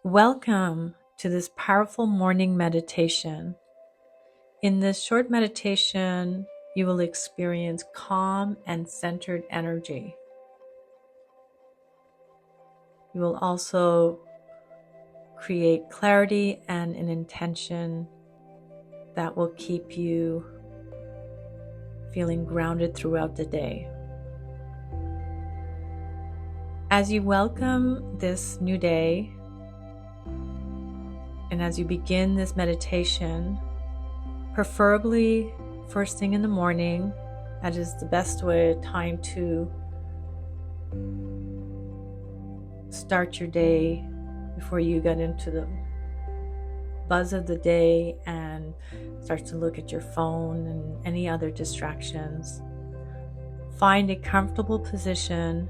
Welcome to this powerful morning meditation. In this short meditation, you will experience calm and centered energy. You will also create clarity and an intention that will keep you feeling grounded throughout the day. As you welcome this new day, and as you begin this meditation, preferably first thing in the morning, that is the best time to start your day before you get into the buzz of the day and start to look at your phone and any other distractions. Find a comfortable position,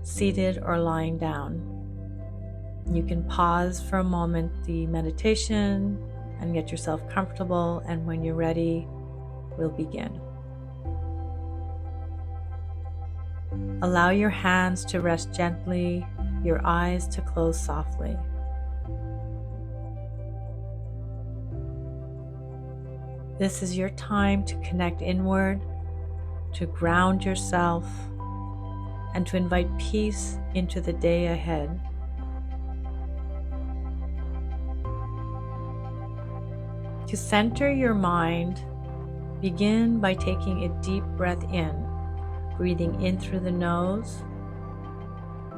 seated or lying down. You can pause for a moment the meditation and get yourself comfortable, and when you're ready, we'll begin. Allow your hands to rest gently, your eyes to close softly. This is your time to connect inward, to ground yourself, and to invite peace into the day ahead. To center your mind, begin by taking a deep breath in, breathing in through the nose.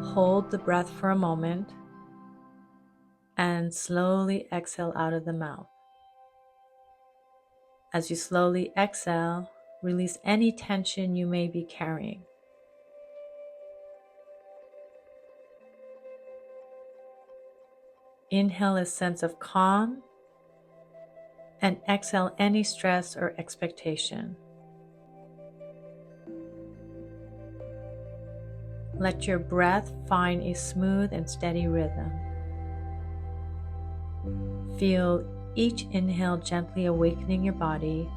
Hold the breath for a moment and slowly exhale out of the mouth. As you slowly exhale, release any tension you may be carrying. Inhale a sense of calm and exhale any stress or expectation. Let your breath find a smooth and steady rhythm. Feel each inhale gently awakening your body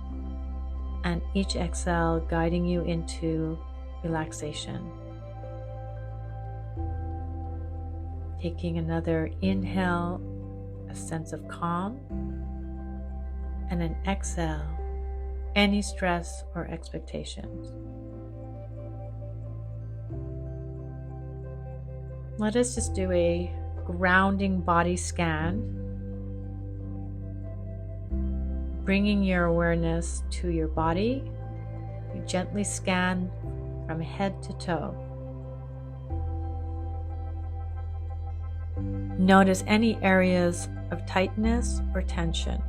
and each exhale guiding you into relaxation. Taking another inhale, a sense of calm, and an exhale, any stress or expectations. Let us just do a grounding body scan, bringing your awareness to your body. You gently scan from head to toe. Notice any areas of tightness or tension.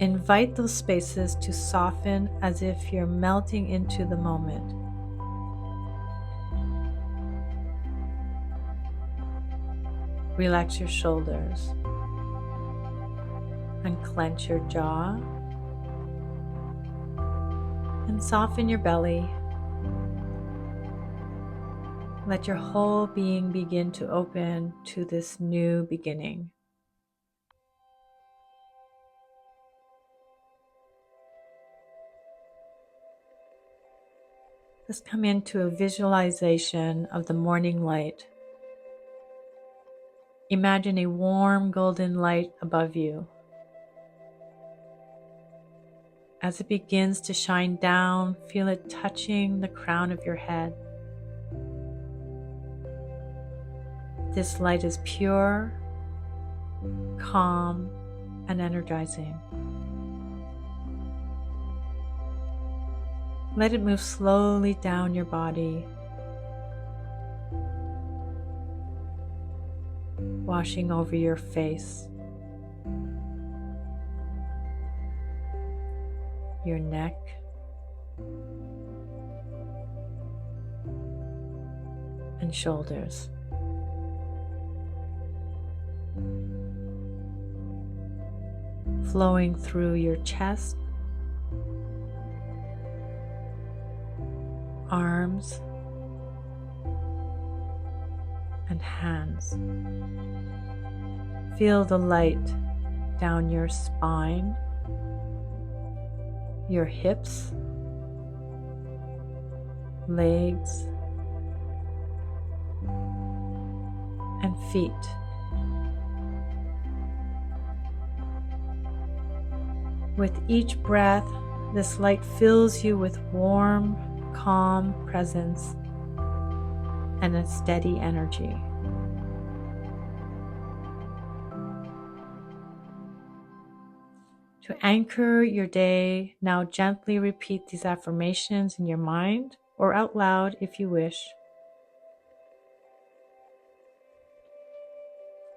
Invite those spaces to soften as if you're melting into the moment. Relax your shoulders. Unclench your jaw. And soften your belly. Let your whole being begin to open to this new beginning. Let's come into a visualization of the morning light. Imagine a warm golden light above you. As it begins to shine down, feel it touching the crown of your head. This light is pure, calm, and energizing. Let it move slowly down your body, washing over your face, your neck, and shoulders. Flowing through your chest, arms, and hands. Feel the light down your spine, your hips, legs, feet. With each breath, this light fills you with warm, calm presence and a steady energy. To anchor your day, now gently repeat these affirmations in your mind or out loud if you wish.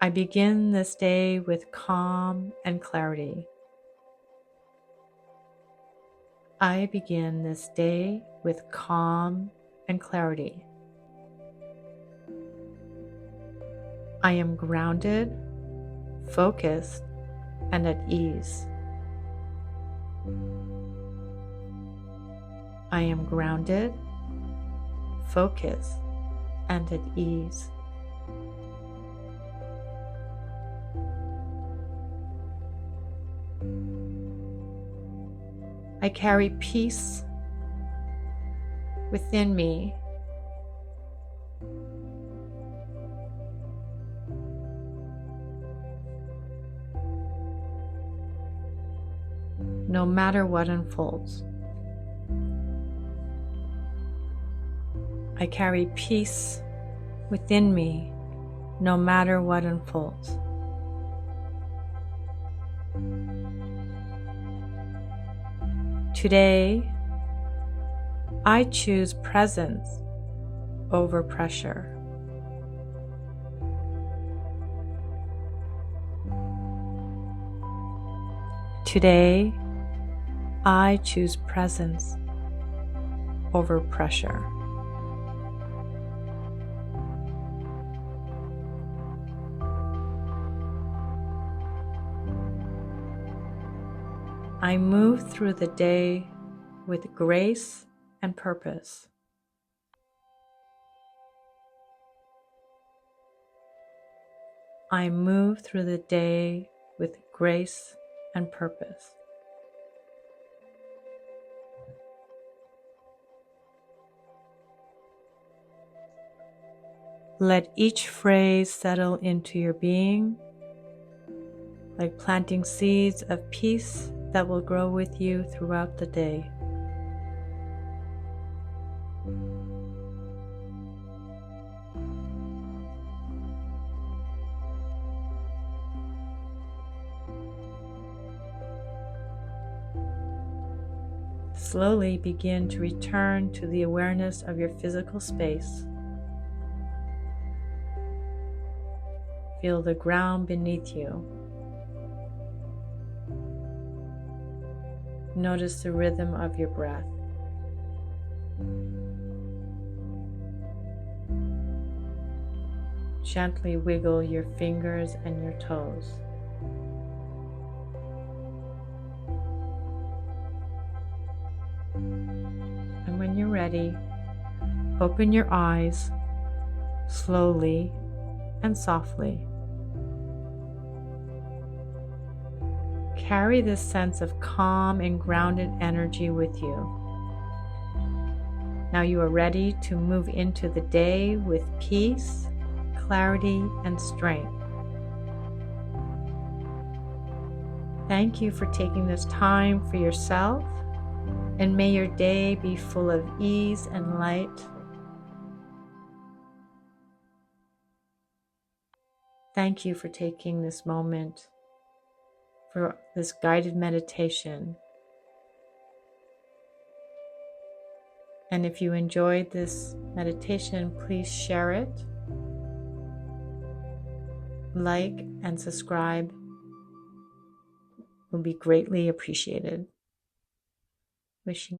I begin this day with calm and clarity. I begin this day with calm and clarity. I am grounded, focused, and at ease. I am grounded, focused, and at ease. I carry peace within me. No matter what unfolds. I carry peace within me, no matter what unfolds. Today, I choose presence over pressure. Today, I choose presence over pressure. I move through the day with grace and purpose. I move through the day with grace and purpose. Let each phrase settle into your being, like planting seeds of peace that will grow with you throughout the day. Slowly begin to return to the awareness of your physical space. Feel the ground beneath you. Notice the rhythm of your breath. Gently wiggle your fingers and your toes. And when you're ready, open your eyes slowly and softly. Carry this sense of calm and grounded energy with you. Now you are ready to move into the day with peace, clarity, and strength. Thank you for taking this time for yourself, and may your day be full of ease and light. Thank you for taking this moment for this guided meditation. And if you enjoyed this meditation, please share it, like, and subscribe. Will be greatly appreciated. Wishing